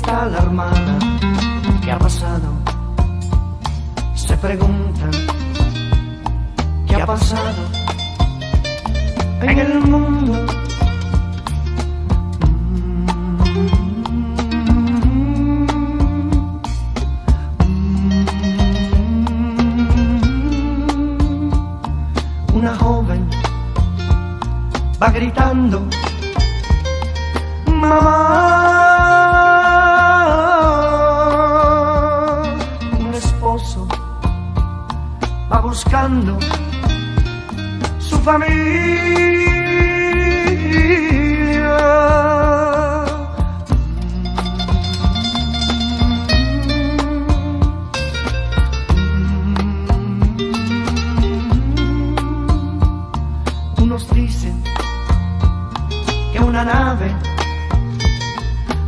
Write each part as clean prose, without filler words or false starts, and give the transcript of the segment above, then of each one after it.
está la armada. ¿Qué ha pasado? Se preguntan. ¿Qué ha pasado en el mundo? Una joven va gritando: mamá. Un esposo va buscando su familia. Unos dicen que una nave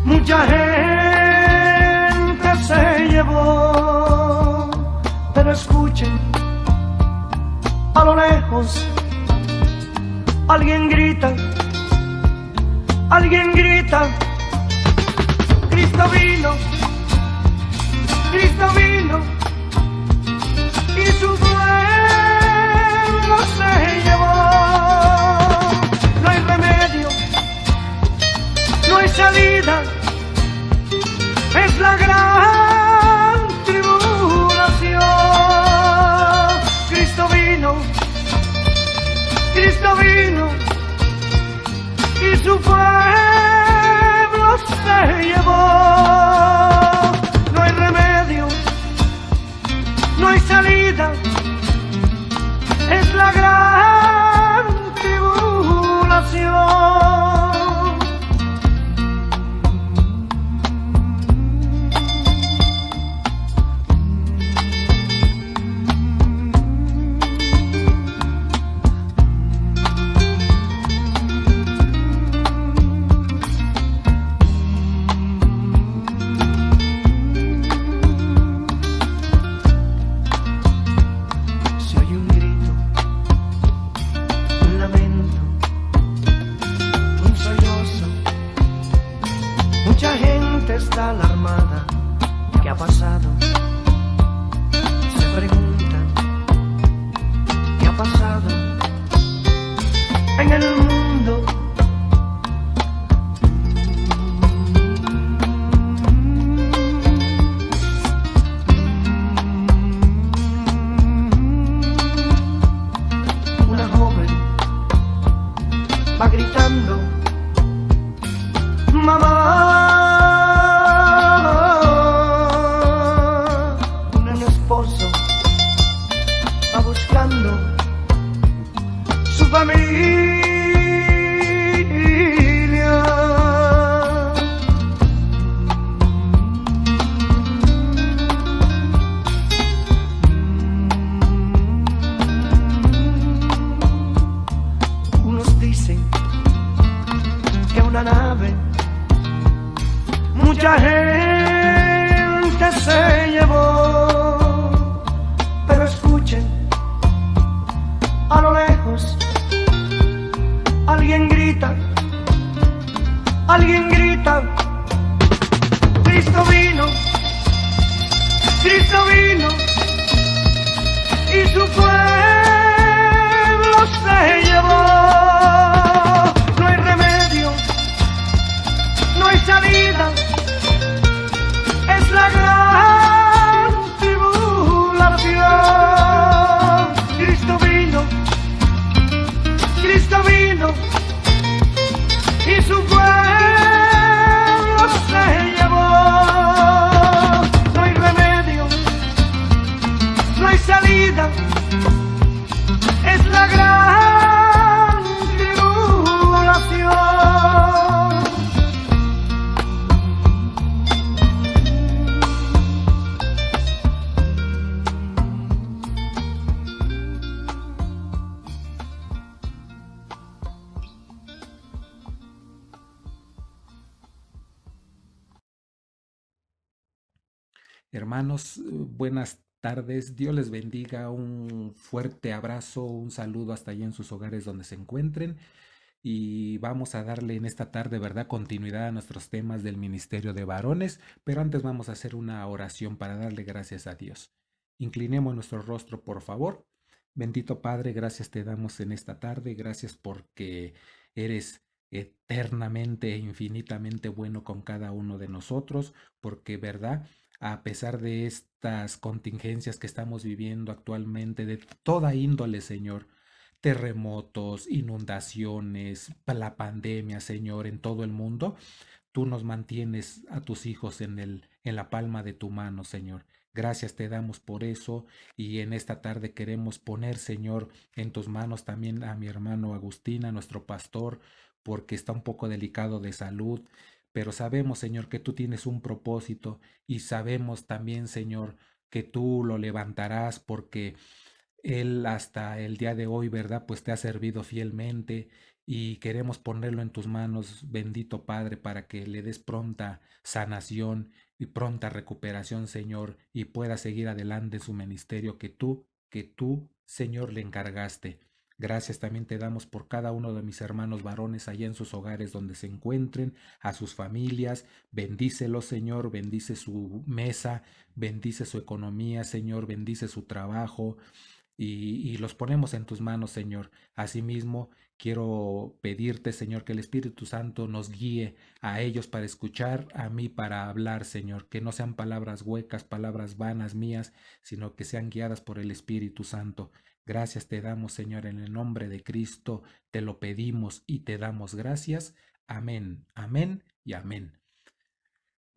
mucha gente se llevó, pero escuchen, a lo lejos alguien grita, Cristo vino, Cristo vino, y su pueblo se llevó. No hay remedio, no hay salida, es la gran tribulación. Cristo vino, Cristo vino, y su pueblo se llevó. No hay remedio, no hay salida, es la gran tribulación. Mucha gente está alarmada. ¿Qué ha pasado? Se preguntan. ¿Qué ha pasado en el mundo? Una joven va gritando: mamá. Va buscando su familia. Unos dicen que una nave mucha gente se llevó, pero escuchen, a lo lejos alguien grita, Cristo vino, Cristo vino, y su pueblo se llevó. No hay remedio, no hay salida, es la gran tribulación. Cristo vino, Cristo vino, y su pueblo se llevó. No hay remedio, no hay salida, es la gran tribulación. Hermanos, buenas tardes. Dios les bendiga. Un fuerte abrazo, un saludo hasta allá en sus hogares donde se encuentren. y vamos a darle en esta tarde, ¿verdad?, continuidad a nuestros temas del ministerio de varones, pero antes vamos a hacer una oración para darle gracias a Dios. Inclinemos nuestro rostro, por favor. Bendito Padre, gracias te damos en esta tarde, gracias porque eres eternamente e infinitamente bueno con cada uno de nosotros, porque, ¿verdad?, a pesar de estas contingencias que estamos viviendo actualmente, de toda índole, Señor, terremotos, inundaciones, la pandemia, Señor, en todo el mundo, tú nos mantienes a tus hijos en la palma de tu mano, Señor. Gracias te damos por eso y en esta tarde queremos poner, Señor, en tus manos también a mi hermano Agustín, a nuestro pastor, porque está un poco delicado de salud, pero sabemos, Señor, que tú tienes un propósito y sabemos también, Señor, que tú lo levantarás porque él hasta el día de hoy, ¿verdad? Pues te ha servido fielmente y queremos ponerlo en tus manos, bendito Padre, para que le des pronta sanación y pronta recuperación, Señor, y pueda seguir adelante en su ministerio que tú, Señor, le encargaste. Gracias también te damos por cada uno de mis hermanos varones allá en sus hogares donde se encuentren, a sus familias. Bendícelos, Señor, bendice su mesa, bendice su economía, Señor, bendice su trabajo y los ponemos en tus manos, Señor. Asimismo, quiero pedirte, Señor, que el Espíritu Santo nos guíe a ellos para escuchar, a mí para hablar, Señor, que no sean palabras huecas, palabras vanas mías, sino que sean guiadas por el Espíritu Santo. Gracias te damos, Señor, en el nombre de Cristo, te lo pedimos y te damos gracias. Amén, amén y amén.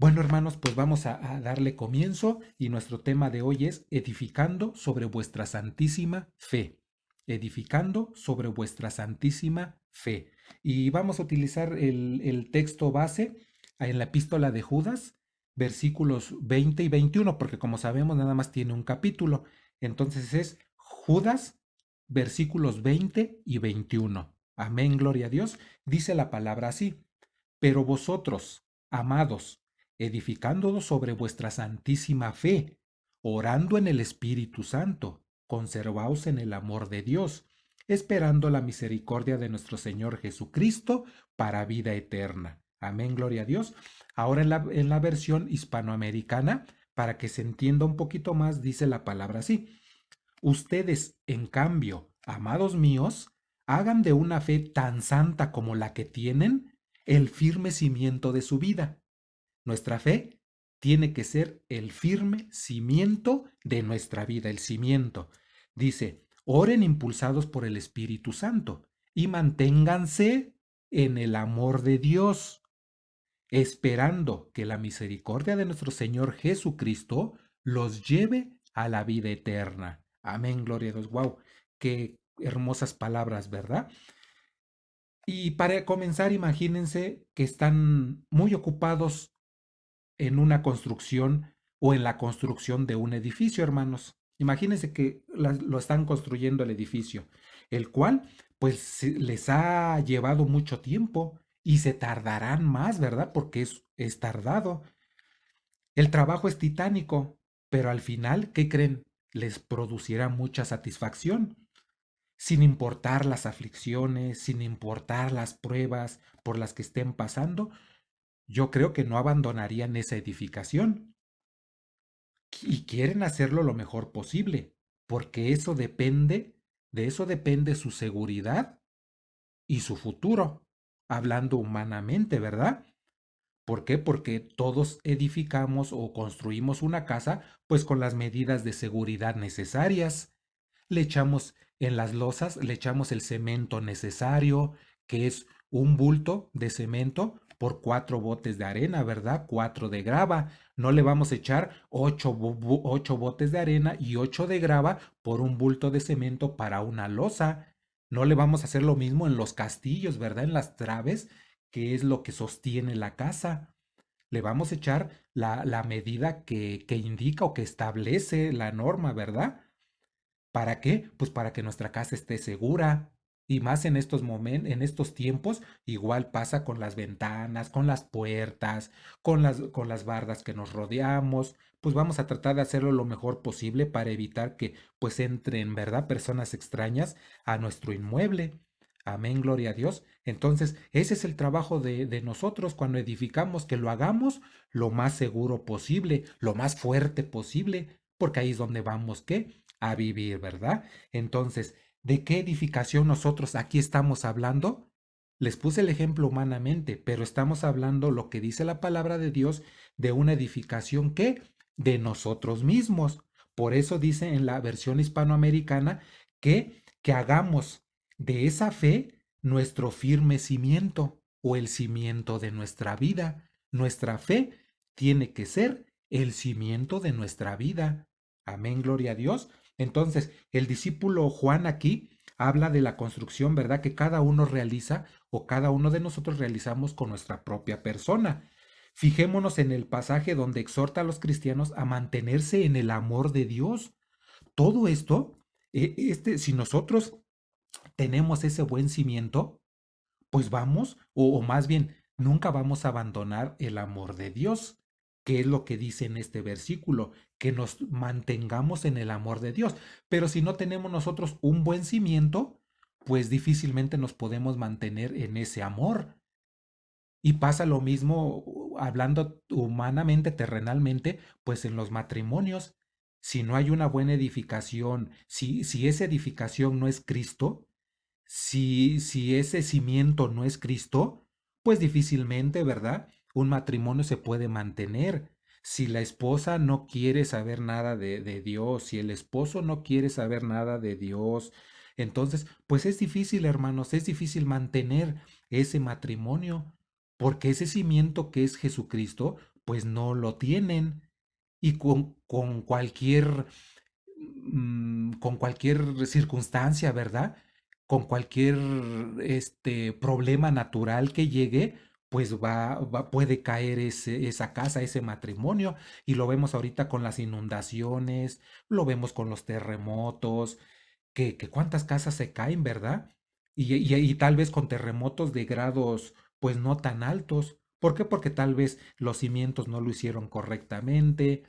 Bueno, hermanos, pues vamos a darle comienzo y nuestro tema de hoy es edificando sobre vuestra santísima fe. Edificando sobre vuestra santísima fe. Y vamos a utilizar el texto base en la epístola de Judas, versículos 20 y 21, porque como sabemos nada más tiene un capítulo. Entonces es Judas, versículos 20 y 21. Amén, gloria a Dios. Dice la palabra así. Pero vosotros, amados, edificándoos sobre vuestra santísima fe, orando en el Espíritu Santo, conservaos en el amor de Dios, esperando la misericordia de nuestro Señor Jesucristo para vida eterna. Amén, gloria a Dios. Ahora en la versión hispanoamericana, para que se entienda un poquito más, dice la palabra así. Ustedes, en cambio, amados míos, hagan de una fe tan santa como la que tienen el firme cimiento de su vida. Nuestra fe tiene que ser el firme cimiento de nuestra vida, el cimiento. Dice, oren impulsados por el Espíritu Santo y manténganse en el amor de Dios, esperando que la misericordia de nuestro Señor Jesucristo los lleve a la vida eterna. Amén, gloria a Dios. Wow, qué hermosas palabras, ¿verdad? Y para comenzar, imagínense que están muy ocupados en una construcción o en la construcción de un edificio, hermanos. Imagínense que lo están construyendo el edificio, el cual pues les ha llevado mucho tiempo y se tardarán más, ¿verdad? Porque es tardado. El trabajo es titánico, pero al final, ¿qué creen? Les producirá mucha satisfacción, sin importar las aflicciones, sin importar las pruebas por las que estén pasando. Yo creo que no abandonarían esa edificación y quieren hacerlo lo mejor posible, porque de eso depende su seguridad y su futuro, hablando humanamente, ¿verdad? ¿Por qué? Porque todos edificamos o construimos una casa pues con las medidas de seguridad necesarias. Le echamos en las losas, le echamos el cemento necesario, que es un bulto de cemento por 4 botes de arena, ¿verdad? 4 de grava. No le vamos a echar 8 botes de arena y 8 de grava por un bulto de cemento para una losa. No le vamos a hacer lo mismo en los castillos, ¿verdad? En las traves, que es lo que sostiene la casa. Le vamos a echar la medida que indica o que establece la norma, ¿verdad? ¿Para qué? Pues para que nuestra casa esté segura. Y más en estos momentos, en estos tiempos, igual pasa con las ventanas, con las puertas, con las bardas que nos rodeamos. Pues vamos a tratar de hacerlo lo mejor posible para evitar que pues entren, ¿verdad?, personas extrañas a nuestro inmueble. Amén, gloria a Dios. Entonces, ese es el trabajo de nosotros cuando edificamos, que lo hagamos lo más seguro posible, lo más fuerte posible, porque ahí es donde vamos, ¿qué? A vivir, ¿verdad? Entonces, ¿de qué edificación nosotros aquí estamos hablando? Les puse el ejemplo humanamente, pero estamos hablando lo que dice la palabra de Dios de una edificación que de nosotros mismos. Por eso dice en la versión hispanoamericana que hagamos de esa fe nuestro firme cimiento o el cimiento de nuestra vida. Nuestra fe tiene que ser el cimiento de nuestra vida. Amén, gloria a Dios. Entonces, el discípulo Juan aquí habla de la construcción, ¿verdad? Que cada uno realiza o cada uno de nosotros realizamos con nuestra propia persona. Fijémonos en el pasaje donde exhorta a los cristianos a mantenerse en el amor de Dios. Todo esto, si nosotros tenemos ese buen cimiento, pues vamos, o más bien, nunca vamos a abandonar el amor de Dios, que es lo que dice en este versículo, que nos mantengamos en el amor de Dios. Pero si no tenemos nosotros un buen cimiento, pues difícilmente nos podemos mantener en ese amor. Y pasa lo mismo, hablando humanamente, terrenalmente, pues en los matrimonios. Si no hay una buena edificación, si esa edificación no es Cristo, si ese cimiento no es Cristo, pues difícilmente, ¿verdad? Un matrimonio se puede mantener. Si la esposa no quiere saber nada de Dios, si el esposo no quiere saber nada de Dios, entonces, pues es difícil, hermanos, es difícil mantener ese matrimonio, porque ese cimiento que es Jesucristo, pues no lo tienen. Y con cualquier circunstancia, ¿verdad? Con cualquier problema natural que llegue, pues puede caer esa casa, ese matrimonio. Y lo vemos ahorita con las inundaciones, lo vemos con los terremotos, que cuántas casas se caen, ¿verdad? Y tal vez con terremotos de grados, pues no tan altos. ¿Por qué? Porque tal vez los cimientos no lo hicieron correctamente,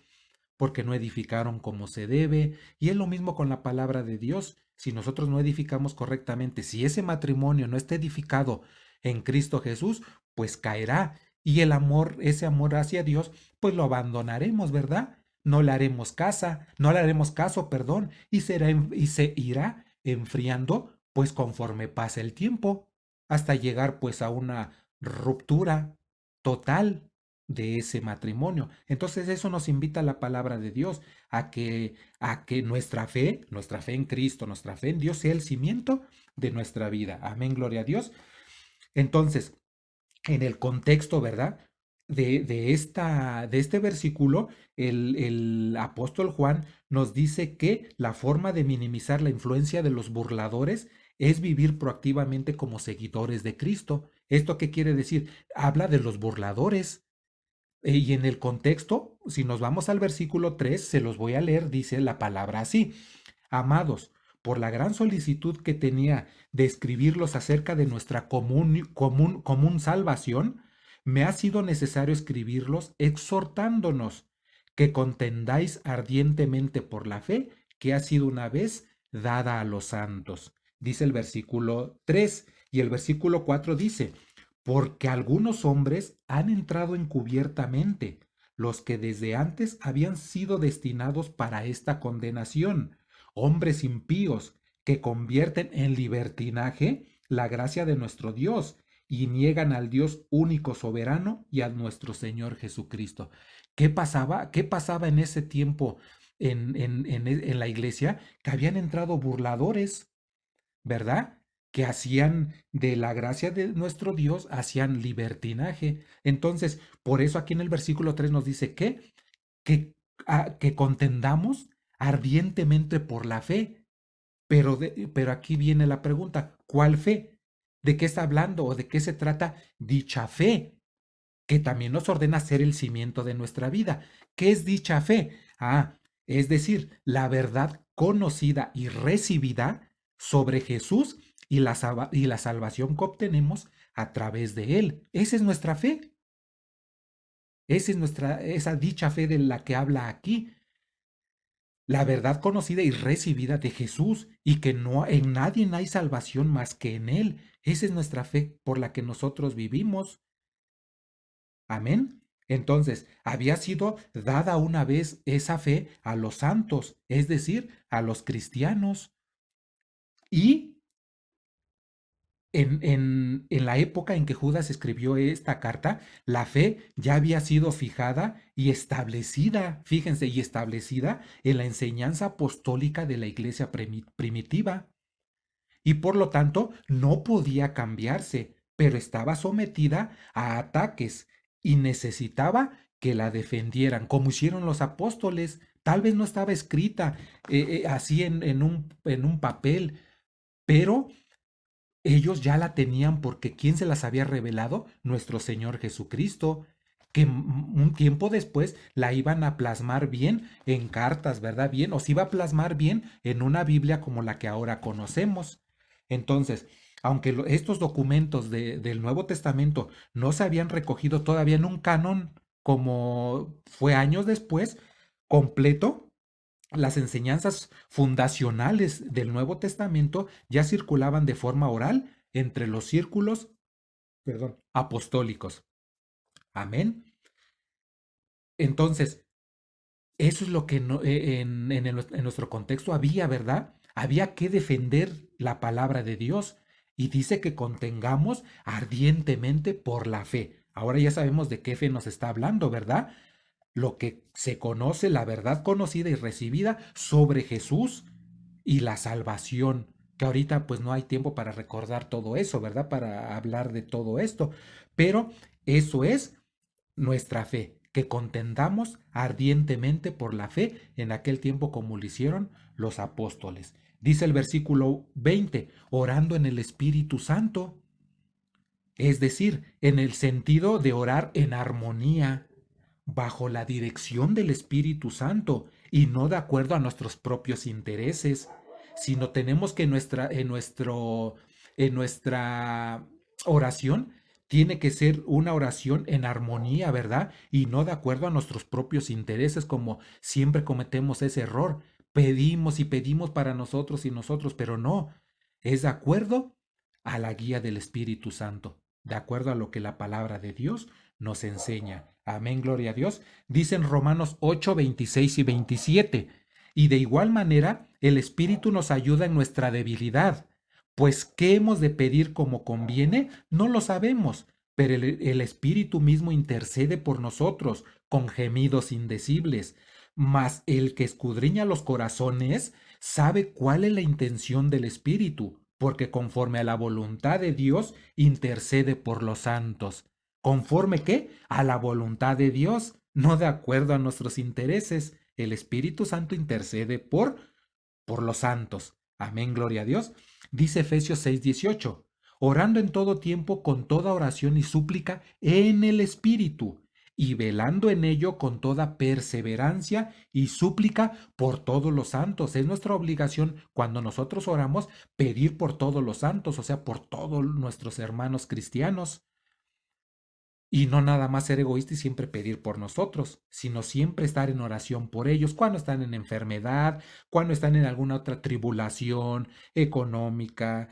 porque no edificaron como se debe. Y es lo mismo con la palabra de Dios. Si nosotros no edificamos correctamente, si ese matrimonio no está edificado en Cristo Jesús, pues caerá. Y el amor, ese amor hacia Dios, pues lo abandonaremos, ¿verdad? No le haremos casa, no le haremos caso, perdón, y se irá enfriando, pues conforme pase el tiempo, hasta llegar pues a una ruptura total de ese matrimonio. Entonces eso nos invita a la palabra de Dios, a que nuestra fe en Cristo, nuestra fe en Dios sea el cimiento de nuestra vida. Amén, gloria a Dios. Entonces, en el contexto, ¿verdad? De este versículo, el apóstol Juan nos dice que la forma de minimizar la influencia de los burladores es vivir proactivamente como seguidores de Cristo. ¿Esto qué quiere decir? Habla de los burladores. Y en el contexto, si nos vamos al versículo 3, se los voy a leer, dice la palabra así: Amados, por la gran solicitud que tenía de escribirlos acerca de nuestra común salvación, me ha sido necesario escribirlos exhortándonos que contendáis ardientemente por la fe que ha sido una vez dada a los santos. Dice el versículo 3 y el versículo 4 dice: porque algunos hombres han entrado encubiertamente, los que desde antes habían sido destinados para esta condenación, hombres impíos que convierten en libertinaje la gracia de nuestro Dios y niegan al Dios único soberano y a nuestro Señor Jesucristo. ¿Qué pasaba? ¿Qué pasaba en ese tiempo en la iglesia? Que habían entrado burladores, ¿verdad? Que hacían de la gracia de nuestro Dios, hacían libertinaje. Entonces, por eso aquí en el versículo 3 nos dice que contendamos ardientemente por la fe. Pero aquí viene la pregunta: ¿cuál fe? ¿De qué está hablando o de qué se trata dicha fe? Que también nos ordena ser el cimiento de nuestra vida. ¿Qué es dicha fe? Es decir, la verdad conocida y recibida sobre Jesús y la salvación que obtenemos a través de Él. Esa es nuestra fe. Esa dicha fe de la que habla aquí. la verdad conocida y recibida de Jesús, y que no en nadie hay salvación más que en Él. Esa es nuestra fe por la que nosotros vivimos. Amén. Entonces, había sido dada una vez esa fe a los santos, es decir, a los cristianos. Y en la época en que Judas escribió esta carta, la fe ya había sido fijada y establecida, fíjense, y establecida en la enseñanza apostólica de la iglesia primitiva. Y por lo tanto no podía cambiarse, pero estaba sometida a ataques y necesitaba que la defendieran, como hicieron los apóstoles. Tal vez no estaba escrita así en un papel, pero ellos ya la tenían porque ¿quién se las había revelado? Nuestro Señor Jesucristo, que un tiempo después la iban a plasmar bien en cartas, ¿verdad? Bien, o se iba a plasmar bien en una Biblia como la que ahora conocemos. Entonces, aunque estos documentos del Nuevo Testamento no se habían recogido todavía en un canon como fue años después, completo, las enseñanzas fundacionales del Nuevo Testamento ya circulaban de forma oral entre los círculos, perdón, apostólicos. Amén. Entonces, eso es lo que en nuestro contexto había, ¿verdad? Había que defender la palabra de Dios y dice que contengamos ardientemente por la fe. Ahora ya sabemos de qué fe nos está hablando, ¿verdad? Lo que se conoce, la verdad conocida y recibida sobre Jesús y la salvación, que ahorita pues no hay tiempo para recordar todo eso, ¿verdad? Para hablar de todo esto, pero eso es nuestra fe, que contendamos ardientemente por la fe en aquel tiempo como lo hicieron los apóstoles. Dice el versículo 20, orando en el Espíritu Santo, es decir, en el sentido de orar en armonía, bajo la dirección del Espíritu Santo y no de acuerdo a nuestros propios intereses, sino tenemos que en nuestra oración tiene que ser una oración en armonía, ¿verdad? Y no de acuerdo a nuestros propios intereses, como siempre cometemos ese error. Pedimos y pedimos para nosotros y nosotros, pero no, es de acuerdo a la guía del Espíritu Santo, de acuerdo a lo que la palabra de Dios nos enseña. Amén, gloria a Dios. Dicen Romanos 8, 26 y 27. Y de igual manera, el Espíritu nos ayuda en nuestra debilidad. Pues, ¿qué hemos de pedir como conviene? No lo sabemos, pero el Espíritu mismo intercede por nosotros con gemidos indecibles. Mas el que escudriña los corazones sabe cuál es la intención del Espíritu, porque conforme a la voluntad de Dios intercede por los santos. ¿Conforme qué? A la voluntad de Dios, no de acuerdo a nuestros intereses. El Espíritu Santo intercede por los santos. Amén, gloria a Dios. Dice Efesios 6:18, orando en todo tiempo con toda oración y súplica en el Espíritu, y velando en ello con toda perseverancia y súplica por todos los santos. Es nuestra obligación cuando nosotros oramos pedir por todos los santos, o sea, por todos nuestros hermanos cristianos. Y no nada más ser egoísta y siempre pedir por nosotros, sino siempre estar en oración por ellos cuando están en enfermedad, cuando están en alguna otra tribulación económica,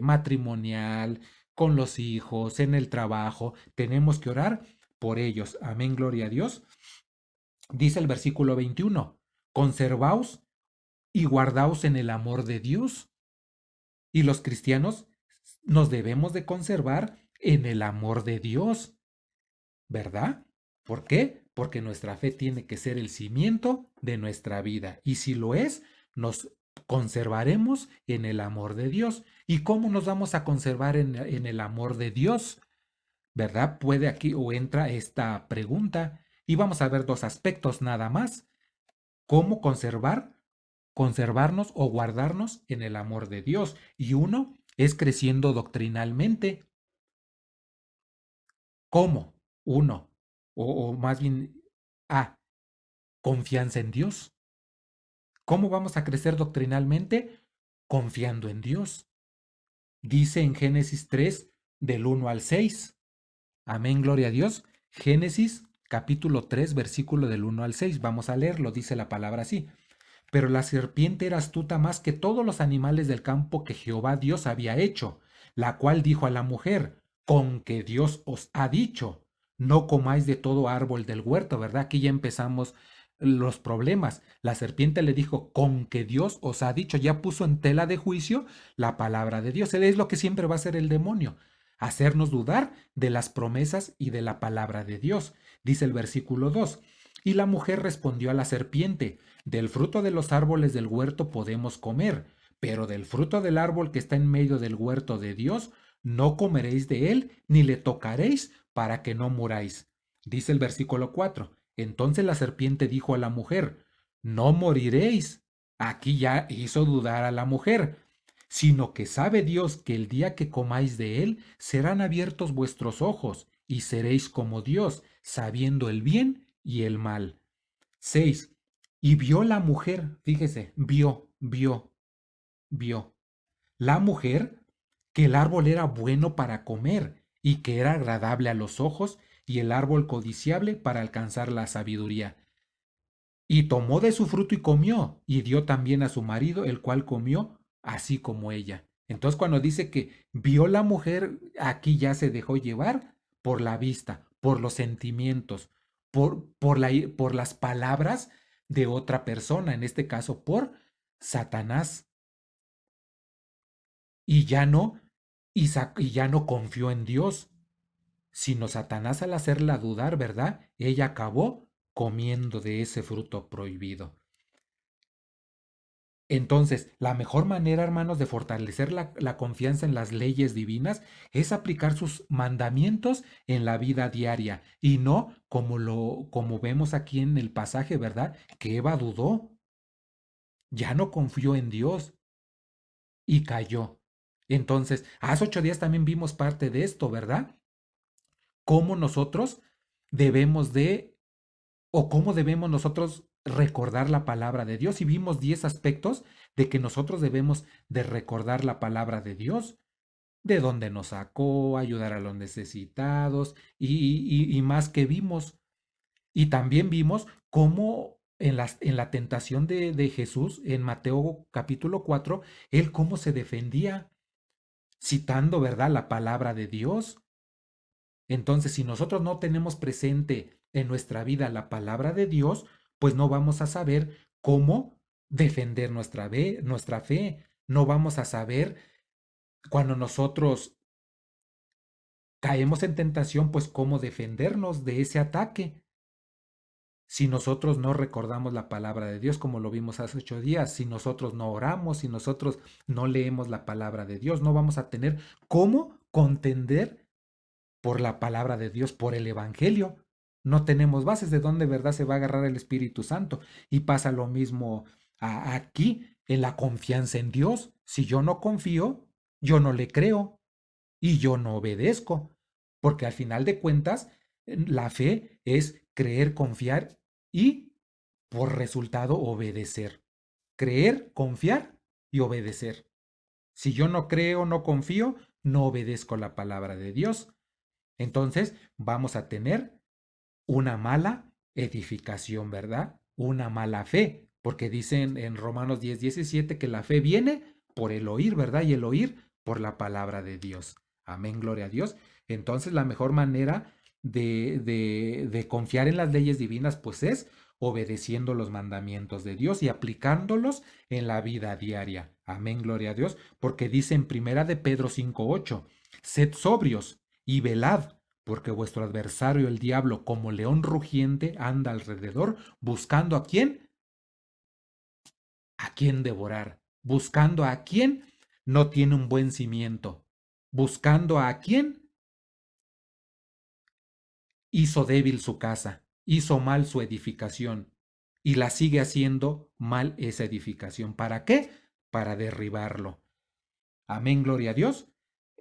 matrimonial, con los hijos, en el trabajo. Tenemos que orar por ellos. Amén, gloria a Dios. Dice el versículo 21, conservaos y guardaos en el amor de Dios. Y los cristianos nos debemos de conservar en el amor de Dios, ¿verdad? ¿Por qué? Porque nuestra fe tiene que ser el cimiento de nuestra vida. Y si lo es, nos conservaremos en el amor de Dios. ¿Y cómo nos vamos a conservar en el amor de Dios? ¿Verdad? Puede aquí o entra esta pregunta. Y vamos a ver dos aspectos nada más. ¿Cómo conservarnos o guardarnos en el amor de Dios? Y uno es creciendo doctrinalmente. ¿Cómo? Uno, o más bien, A, confianza en Dios. ¿Cómo vamos a crecer doctrinalmente? Confiando en Dios. Dice en Génesis 3, del 1 al 6. Amén, gloria a Dios. Génesis capítulo 3, versículo del 1 al 6. Vamos a leerlo, dice la palabra así. Pero la serpiente era astuta más que todos los animales del campo que Jehová Dios había hecho, la cual dijo a la mujer, con que Dios os ha dicho, no comáis de todo árbol del huerto, ¿verdad? Aquí ya empezamos los problemas. La serpiente le dijo, con que Dios os ha dicho, ya puso en tela de juicio la palabra de Dios. Él es lo que siempre va a hacer el demonio, hacernos dudar de las promesas y de la palabra de Dios. Dice el versículo 2. Y la mujer respondió a la serpiente, del fruto de los árboles del huerto podemos comer, pero del fruto del árbol que está en medio del huerto de Dios, no comeréis de él, ni le tocaréis, para que no muráis. Dice el versículo 4. Entonces la serpiente dijo a la mujer, no moriréis. Aquí ya hizo dudar a la mujer, sino que sabe Dios que el día que comáis de él, serán abiertos vuestros ojos, y seréis como Dios, sabiendo el bien y el mal. 6. Y vio la mujer, fíjese, vio la mujer que el árbol era bueno para comer y que era agradable a los ojos y el árbol codiciable para alcanzar la sabiduría. Y tomó de su fruto y comió, y dio también a su marido, el cual comió así como ella. Entonces cuando dice que vio la mujer, aquí ya se dejó llevar por la vista, por los sentimientos, por las palabras de otra persona, en este caso por Satanás. Y ya no, y ya no confió en Dios, sino Satanás al hacerla dudar, ¿verdad? Ella acabó comiendo de ese fruto prohibido. Entonces, la mejor manera, hermanos, de fortalecer la confianza en las leyes divinas es aplicar sus mandamientos en la vida diaria y no como vemos aquí en el pasaje, ¿verdad? Que Eva dudó, ya no confió en Dios y cayó. Entonces, hace 8 días también vimos parte de esto, ¿verdad? Cómo nosotros debemos de, o cómo debemos nosotros recordar la palabra de Dios. Y vimos 10 aspectos de que nosotros debemos de recordar la palabra de Dios, de dónde nos sacó, ayudar a los necesitados y más que vimos. Y también vimos cómo en la tentación de Jesús, en Mateo capítulo 4, él cómo se defendía, citando, ¿verdad?, la palabra de Dios. Entonces, si nosotros no tenemos presente en nuestra vida la palabra de Dios, pues no vamos a saber cómo defender nuestra fe. No vamos a saber cuando nosotros caemos en tentación, pues cómo defendernos de ese ataque. Si nosotros no recordamos la palabra de Dios, como lo vimos hace 8 días, si nosotros no oramos, si nosotros no leemos la palabra de Dios, no vamos a tener cómo contender por la palabra de Dios, por el Evangelio. No tenemos bases de dónde, verdad, se va a agarrar el Espíritu Santo. Y pasa lo mismo aquí, en la confianza en Dios. Si yo no confío, yo no le creo y yo no obedezco. Porque al final de cuentas, la fe es creer, confiar y, por resultado, obedecer. Creer, confiar y obedecer. Si yo no creo, no confío, no obedezco la palabra de Dios. Entonces vamos a tener una mala edificación, ¿verdad? Una mala fe, porque dicen en Romanos 10:17 que la fe viene por el oír, ¿verdad? Y el oír por la palabra de Dios. Amén, gloria a Dios. Entonces la mejor manera de confiar en las leyes divinas, pues es obedeciendo los mandamientos de Dios y aplicándolos en la vida diaria. Amén, gloria a Dios, porque dice en primera de Pedro 5:8, sed sobrios y velad, porque vuestro adversario el diablo, como león rugiente, anda alrededor, buscando a quién devorar, buscando a quién no tiene un buen cimiento, buscando a quién hizo débil su casa, hizo mal su edificación y la sigue haciendo mal esa edificación. ¿Para qué? Para derribarlo. Amén, gloria a Dios.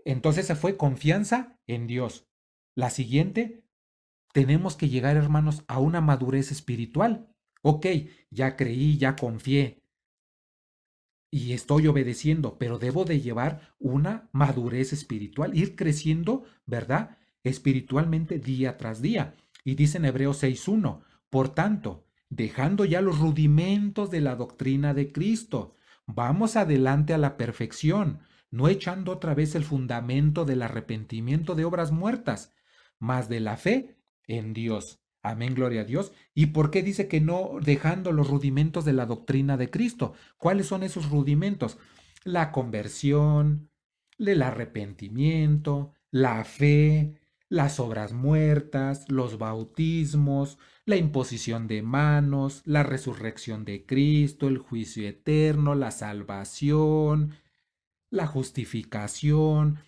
Entonces esa fue confianza en Dios. La siguiente, tenemos que llegar, hermanos, a una madurez espiritual. Ok, ya creí, ya confié y estoy obedeciendo, pero debo de llevar una madurez espiritual, ir creciendo, ¿verdad? Espiritualmente día tras día. Y dice en Hebreos 6:1, por tanto, dejando ya los rudimentos de la doctrina de Cristo, vamos adelante a la perfección, no echando otra vez el fundamento del arrepentimiento de obras muertas, mas de la fe en Dios. Amén, gloria a Dios. ¿Y por qué dice que no dejando los rudimentos de la doctrina de Cristo? ¿Cuáles son esos rudimentos? La conversión, el arrepentimiento, la fe, las obras muertas, los bautismos, la imposición de manos, la resurrección de Cristo, el juicio eterno, la salvación, la justificación.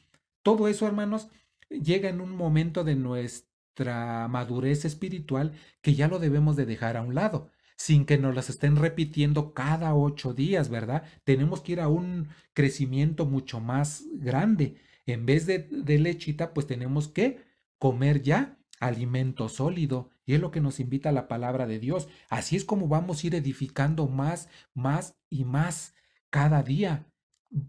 Todo eso, hermanos, llega en un momento de nuestra madurez espiritual que ya lo debemos de dejar a un lado, sin que nos las estén repitiendo cada 8 días, ¿verdad? Tenemos que ir a un crecimiento mucho más grande. En vez de lechita, pues tenemos que comer ya alimento sólido. Y es lo que nos invita la palabra de Dios. Así es como vamos a ir edificando más, más y más cada día.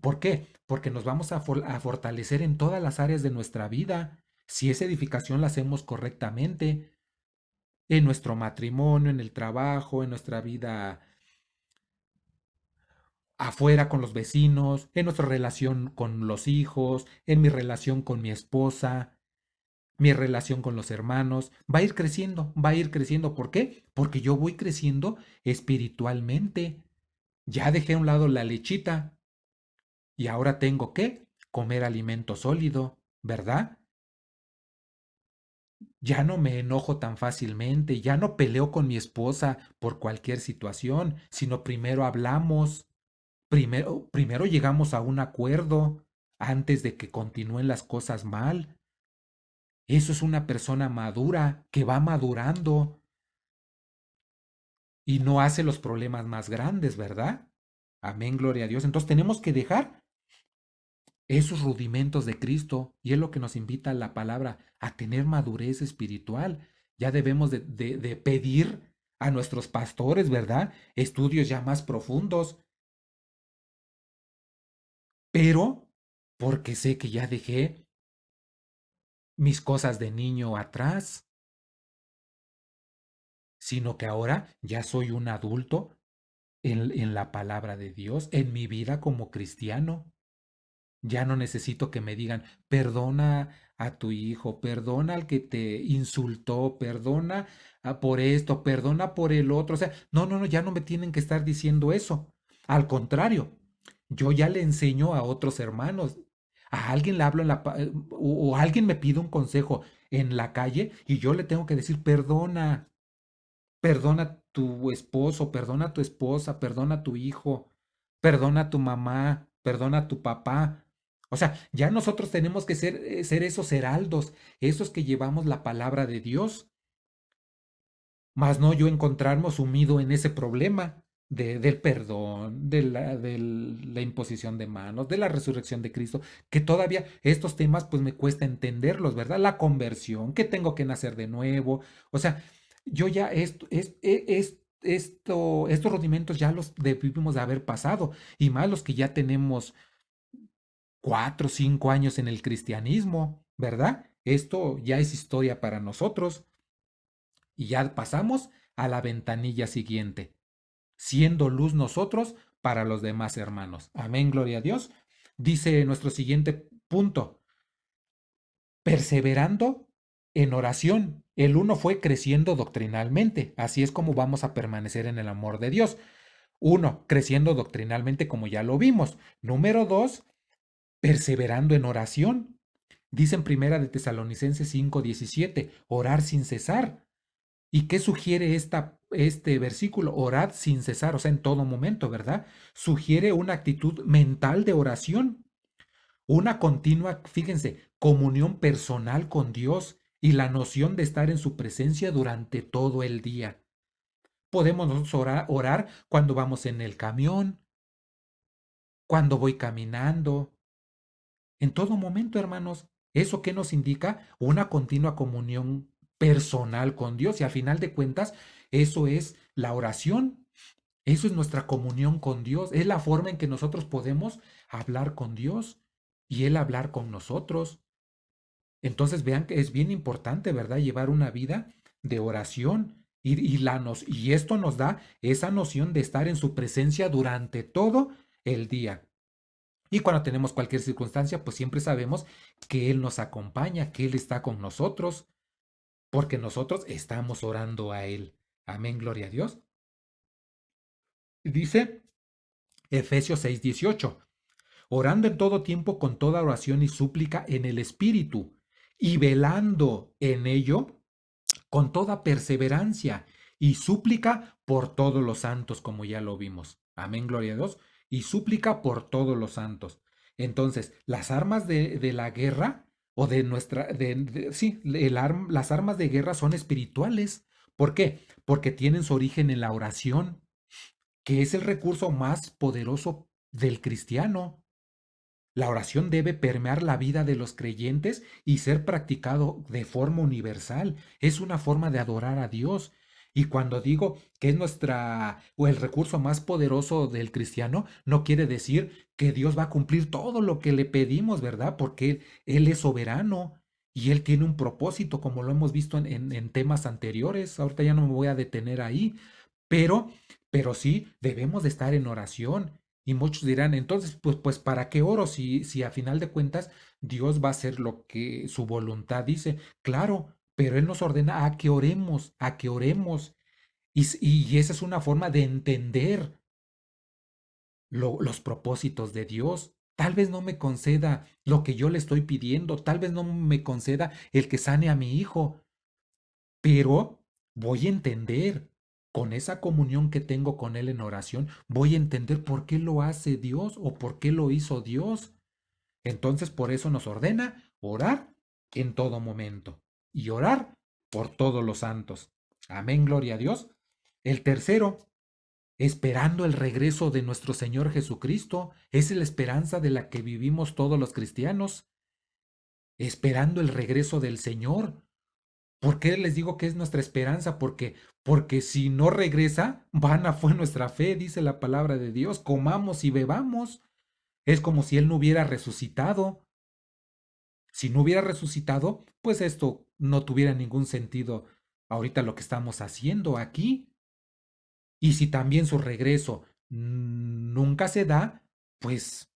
¿Por qué? Porque nos vamos a fortalecer en todas las áreas de nuestra vida. Si esa edificación la hacemos correctamente, en nuestro matrimonio, en el trabajo, en nuestra vida afuera con los vecinos, en nuestra relación con los hijos, en mi relación con mi esposa, mi relación con los hermanos, va a ir creciendo, va a ir creciendo. ¿Por qué? Porque yo voy creciendo espiritualmente. Ya dejé a un lado la lechita y ahora tengo que comer alimento sólido, ¿verdad? Ya no me enojo tan fácilmente, ya no peleo con mi esposa por cualquier situación, sino primero hablamos, primero llegamos a un acuerdo antes de que continúen las cosas mal. Eso es una persona madura que va madurando y no hace los problemas más grandes, ¿verdad? Amén, gloria a Dios. Entonces tenemos que dejar esos rudimentos de Cristo y es lo que nos invita la palabra a tener madurez espiritual. Ya debemos de pedir a nuestros pastores, ¿verdad? Estudios ya más profundos, pero porque sé que ya dejé mis cosas de niño atrás, sino que ahora ya soy un adulto en la palabra de Dios, en mi vida como cristiano. Ya no necesito que me digan, perdona a tu hijo, perdona al que te insultó, perdona por esto, perdona por el otro. O sea, no, no, no, ya no me tienen que estar diciendo eso. Al contrario, yo ya le enseño a otros hermanos. A alguien le hablo o alguien me pide un consejo en la calle y yo le tengo que decir, perdona, perdona a tu esposo, perdona a tu esposa, perdona a tu hijo, perdona a tu mamá, perdona a tu papá. O sea, ya nosotros tenemos que ser esos heraldos, esos que llevamos la palabra de Dios, más no yo encontrarme sumido en ese problema del perdón, de la imposición de manos, de la resurrección de Cristo, que todavía estos temas pues me cuesta entenderlos, ¿verdad? La conversión, que tengo que nacer de nuevo. O sea, yo ya estos rudimentos ya los debimos de haber pasado, y más los que ya tenemos 4 o 5 años en el cristianismo, ¿verdad? Esto ya es historia para nosotros y ya pasamos a la ventanilla siguiente, siendo luz nosotros para los demás hermanos. Amén, gloria a Dios. Dice nuestro siguiente punto, perseverando en oración. El uno fue creciendo doctrinalmente. Así es como vamos a permanecer en el amor de Dios. Uno, creciendo doctrinalmente como ya lo vimos. Número dos, perseverando en oración. Dice en Primera de Tesalonicenses 5:17, orar sin cesar. ¿Y qué sugiere este versículo? Orad sin cesar, o sea, en todo momento, ¿verdad? Sugiere una actitud mental de oración, una continua, fíjense, comunión personal con Dios y la noción de estar en su presencia durante todo el día. Podemos nosotros orar cuando vamos en el camión, cuando voy caminando, en todo momento, hermanos. ¿Eso qué nos indica? Una continua comunión personal con Dios y al final de cuentas, eso es la oración. Eso es nuestra comunión con Dios. Es la forma en que nosotros podemos hablar con Dios y Él hablar con nosotros. Entonces vean que es bien importante, ¿verdad? Llevar una vida de oración. Y esto nos da esa noción de estar en su presencia durante todo el día. Y cuando tenemos cualquier circunstancia, pues siempre sabemos que Él nos acompaña, que Él está con nosotros, porque nosotros estamos orando a Él. Amén, gloria a Dios. Dice Efesios 6:18, orando en todo tiempo con toda oración y súplica en el Espíritu, y velando en ello con toda perseverancia y súplica por todos los santos, como ya lo vimos. Amén, gloria a Dios. Y súplica por todos los santos. Entonces, las armas de la guerra, o de nuestra, sí, las armas de guerra son espirituales. ¿Por qué? Porque tienen su origen en la oración, que es el recurso más poderoso del cristiano. La oración debe permear la vida de los creyentes y ser practicado de forma universal. Es una forma de adorar a Dios. Y cuando digo que es nuestra o el recurso más poderoso del cristiano, no quiere decir que Dios va a cumplir todo lo que le pedimos, ¿verdad? Porque Él es soberano y Él tiene un propósito, como lo hemos visto en temas anteriores. Ahorita ya no me voy a detener ahí, pero, pero sí debemos de estar en oración. Y muchos dirán, entonces, pues ¿para qué oro si a final de cuentas Dios va a hacer lo que su voluntad dice? Claro, pero Él nos ordena a que oremos, a que oremos. Y esa es una forma de entender los propósitos de Dios. Tal vez no me conceda lo que yo le estoy pidiendo, tal vez no me conceda el que sane a mi hijo, pero voy a entender, con esa comunión que tengo con Él en oración, voy a entender por qué lo hace Dios o por qué lo hizo Dios. Entonces, por eso nos ordena orar en todo momento y orar por todos los santos. Amén, gloria a Dios. El tercero, esperando el regreso de nuestro Señor Jesucristo, es la esperanza de la que vivimos todos los cristianos, esperando el regreso del Señor. ¿Por qué les digo que es nuestra esperanza? Porque si no regresa, vana fue nuestra fe, dice la palabra de Dios. Comamos y bebamos. Es como si Él no hubiera resucitado. Si no hubiera resucitado, pues esto no tuviera ningún sentido ahorita lo que estamos haciendo aquí. Y si también su regreso nunca se da, pues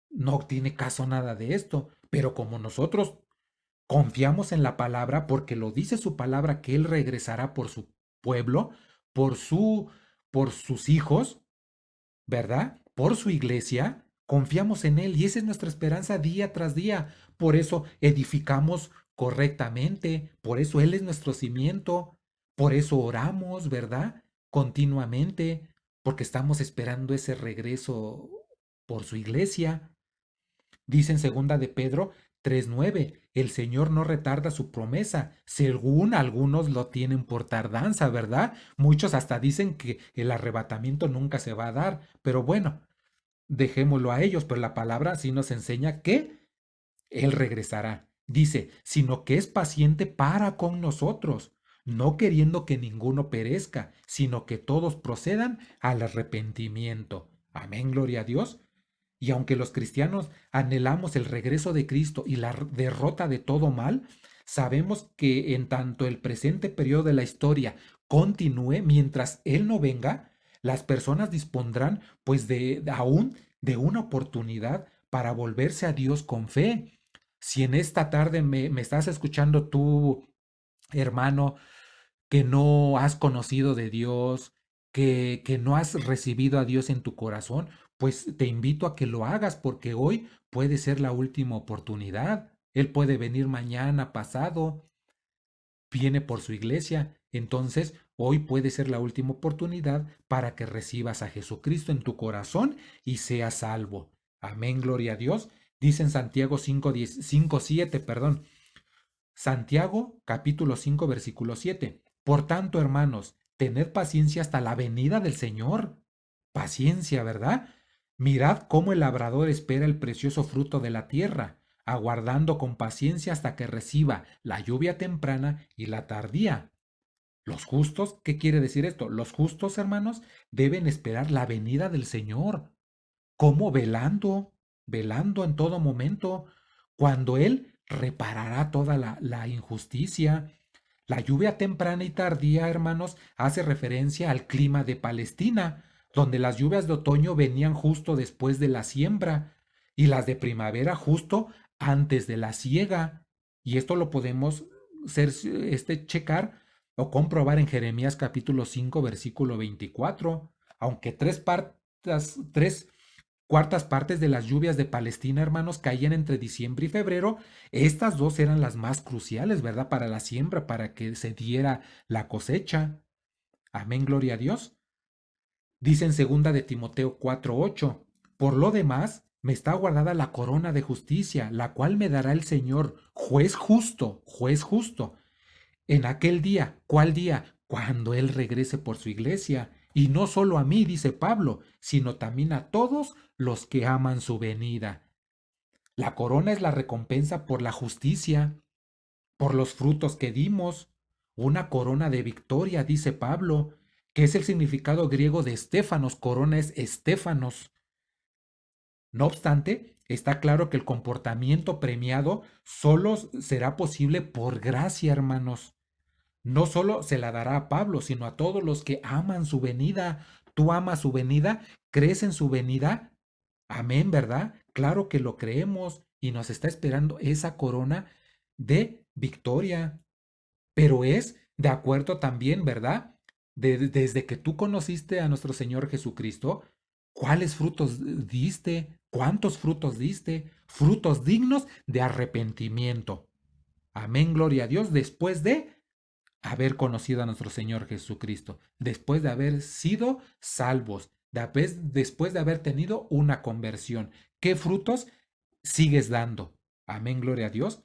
no tiene caso nada de esto. Pero como nosotros confiamos en la palabra porque lo dice su palabra que Él regresará por su pueblo, por por sus hijos, ¿verdad? Por su iglesia. Confiamos en Él y esa es nuestra esperanza día tras día. Por eso edificamos correctamente, por eso Él es nuestro cimiento, por eso oramos, ¿verdad? Continuamente, porque estamos esperando ese regreso por su iglesia. Dice en segunda de Pedro 3:9, el Señor no retarda su promesa, según algunos lo tienen por tardanza, ¿verdad? Muchos hasta dicen que el arrebatamiento nunca se va a dar, pero bueno, dejémoslo a ellos, pero la palabra sí nos enseña que Él regresará. Dice, sino que es paciente para con nosotros, no queriendo que ninguno perezca, sino que todos procedan al arrepentimiento. Amén, gloria a Dios. Y aunque los cristianos anhelamos el regreso de Cristo y la derrota de todo mal, sabemos que en tanto el presente periodo de la historia continúe mientras Él no venga, las personas dispondrán pues de aún de una oportunidad para volverse a Dios con fe. Si en esta tarde me estás escuchando tú, hermano, que no has conocido de Dios, que no has recibido a Dios en tu corazón, pues te invito a que lo hagas porque hoy puede ser la última oportunidad. Él puede venir mañana, pasado, viene por su iglesia. Entonces, hoy puede ser la última oportunidad para que recibas a Jesucristo en tu corazón y seas salvo. Amén, gloria a Dios. Dice en Santiago 5:7, perdón. Santiago capítulo 5 versículo 7. Por tanto, hermanos, tened paciencia hasta la venida del Señor. Paciencia, ¿verdad? Mirad cómo el labrador espera el precioso fruto de la tierra, aguardando con paciencia hasta que reciba la lluvia temprana y la tardía. Los justos, ¿qué quiere decir esto? Los justos, hermanos, deben esperar la venida del Señor. ¿Cómo? Velando, velando en todo momento, cuando Él reparará toda la injusticia, La lluvia temprana y tardía, hermanos, hace referencia al clima de Palestina, donde las lluvias de otoño venían justo después de la siembra y las de primavera justo antes de la siega. Y esto lo podemos checar o comprobar en Jeremías capítulo 5 versículo 24. Aunque tres cuartas partes de las lluvias de Palestina, hermanos, caían entre diciembre y febrero, estas dos eran las más cruciales, ¿verdad? Para la siembra, para que se diera la cosecha. Amén, gloria a Dios. Dice en segunda de Timoteo 4:8, por lo demás, me está guardada la corona de justicia, la cual me dará el Señor, juez justo, en aquel día. ¿Cuál día? Cuando Él regrese por su iglesia. Y no solo a mí, dice Pablo, sino también a todos los que aman su venida. La corona es la recompensa por la justicia, por los frutos que dimos. Una corona de victoria, dice Pablo, que es el significado griego de estéfanos. Corona es estéfanos. No obstante, está claro que el comportamiento premiado solo será posible por gracia, hermanos. No solo se la dará a Pablo, sino a todos los que aman su venida. ¿Tú amas su venida? ¿Crees en su venida? Amén, ¿verdad? Claro que lo creemos y nos está esperando esa corona de victoria. Pero es de acuerdo también, ¿verdad? Desde que tú conociste a nuestro Señor Jesucristo, ¿cuáles frutos diste? ¿Cuántos frutos diste? Frutos dignos de arrepentimiento. Amén, gloria a Dios, después de haber conocido a nuestro Señor Jesucristo, después de haber sido salvos, después de haber tenido una conversión. ¿Qué frutos sigues dando? Amén, gloria a Dios.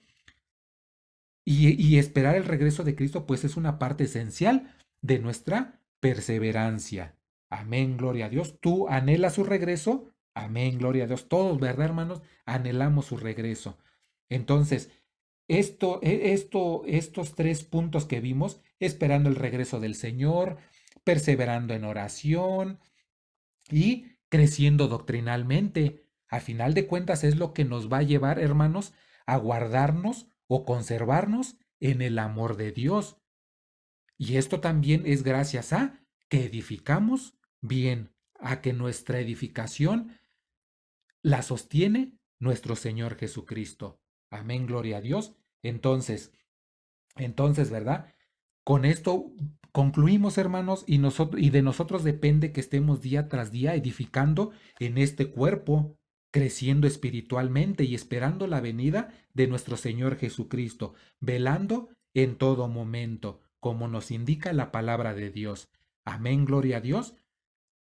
Y esperar el regreso de Cristo, pues es una parte esencial de nuestra perseverancia. Amén, gloria a Dios. ¿Tú anhelas su regreso? Amén, gloria a Dios. Todos, ¿verdad, hermanos? Anhelamos su regreso. Entonces, estos tres puntos que vimos, esperando el regreso del Señor, perseverando en oración y creciendo doctrinalmente. A final de cuentas es lo que nos va a llevar, hermanos, a guardarnos o conservarnos en el amor de Dios. Y esto también es gracias a que edificamos bien, a que nuestra edificación la sostiene nuestro Señor Jesucristo. Amén, gloria a Dios. Entonces, ¿verdad? Con esto concluimos, hermanos, y de nosotros depende que estemos día tras día edificando en este cuerpo, creciendo espiritualmente y esperando la venida de nuestro Señor Jesucristo, velando en todo momento, como nos indica la palabra de Dios. Amén, gloria a Dios.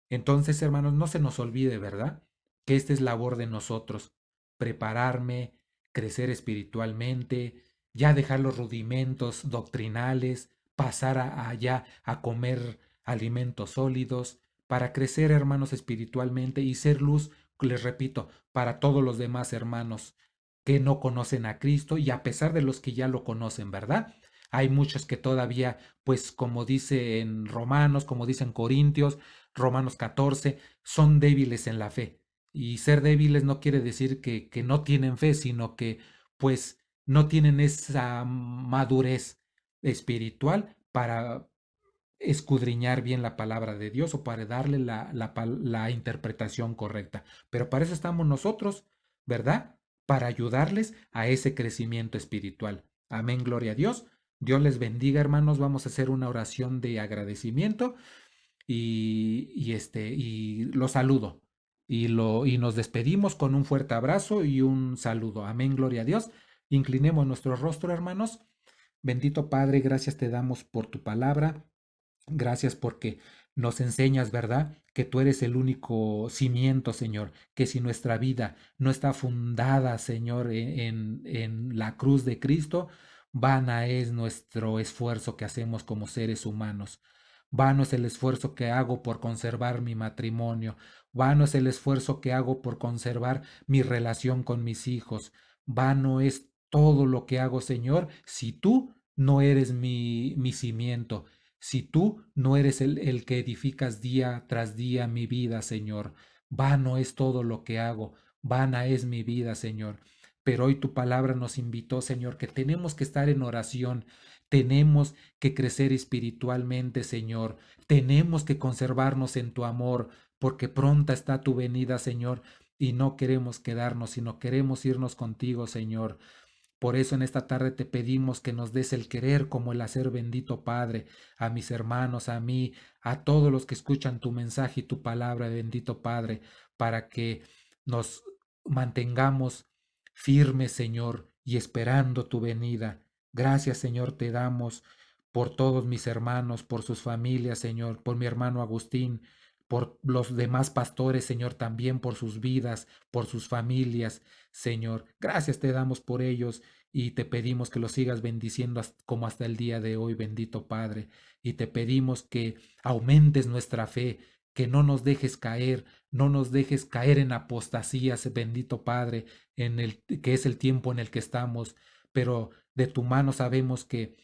Entonces, hermanos, no se nos olvide, ¿verdad? Que esta es labor de nosotros, prepararme, crecer espiritualmente, ya dejar los rudimentos doctrinales, pasar allá a comer alimentos sólidos, para crecer, hermanos, espiritualmente y ser luz, les repito, para todos los demás hermanos que no conocen a Cristo y a pesar de los que ya lo conocen, ¿verdad? Hay muchos que todavía, pues como dice en Romanos, como dice en Corintios, Romanos 14, son débiles en la fe. Y ser débiles no quiere decir que no tienen fe, sino que pues no tienen esa madurez espiritual para escudriñar bien la palabra de Dios o para darle la interpretación correcta. Pero para eso estamos nosotros, ¿verdad? Para ayudarles a ese crecimiento espiritual. Amén, gloria a Dios. Dios les bendiga, hermanos. Vamos a hacer una oración de agradecimiento y los saludo. Y nos despedimos con un fuerte abrazo y un saludo. Amén, gloria a Dios. Inclinemos nuestro rostro, hermanos. Bendito Padre, gracias te damos por tu palabra. Gracias porque nos enseñas, ¿verdad? Que tú eres el único cimiento, Señor, que si nuestra vida no está fundada, Señor, en la cruz de Cristo, vana es nuestro esfuerzo que hacemos como seres humanos. Vano es el esfuerzo que hago por conservar mi matrimonio. Vano es el esfuerzo que hago por conservar mi relación con mis hijos. Vano es todo lo que hago, Señor, si tú no eres mi cimiento. Si tú no eres el que edificas día tras día mi vida, Señor, vano es todo lo que hago, vana es mi vida, Señor. Pero hoy tu palabra nos invitó, Señor, que tenemos que estar en oración, Tenemos que crecer espiritualmente, Señor. Tenemos que conservarnos en tu amor, porque pronta está tu venida, Señor, y no queremos quedarnos, sino queremos irnos contigo, Señor. Por eso en esta tarde te pedimos que nos des el querer como el hacer, bendito Padre, a mis hermanos, a mí, a todos los que escuchan tu mensaje y tu palabra, bendito Padre, para que nos mantengamos firmes, Señor, y esperando tu venida. Gracias, Señor, te damos por todos mis hermanos, por sus familias, Señor, por mi hermano Agustín, por los demás pastores, Señor, también por sus vidas, por sus familias, Señor. Gracias te damos por ellos y te pedimos que los sigas bendiciendo como hasta el día de hoy, bendito Padre. Y te pedimos que aumentes nuestra fe, que no nos dejes caer, no nos dejes caer en apostasías, bendito Padre, que es el tiempo en el que estamos, pero de tu mano sabemos que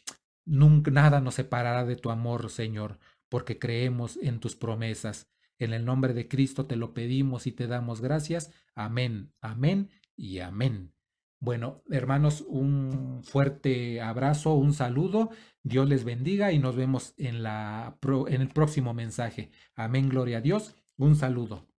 nunca nada nos separará de tu amor, Señor, porque creemos en tus promesas. En el nombre de Cristo te lo pedimos y te damos gracias. Amén, amén y amén. Bueno, hermanos, un fuerte abrazo, un saludo. Dios les bendiga y nos vemos en el próximo mensaje. Amén, gloria a Dios. Un saludo.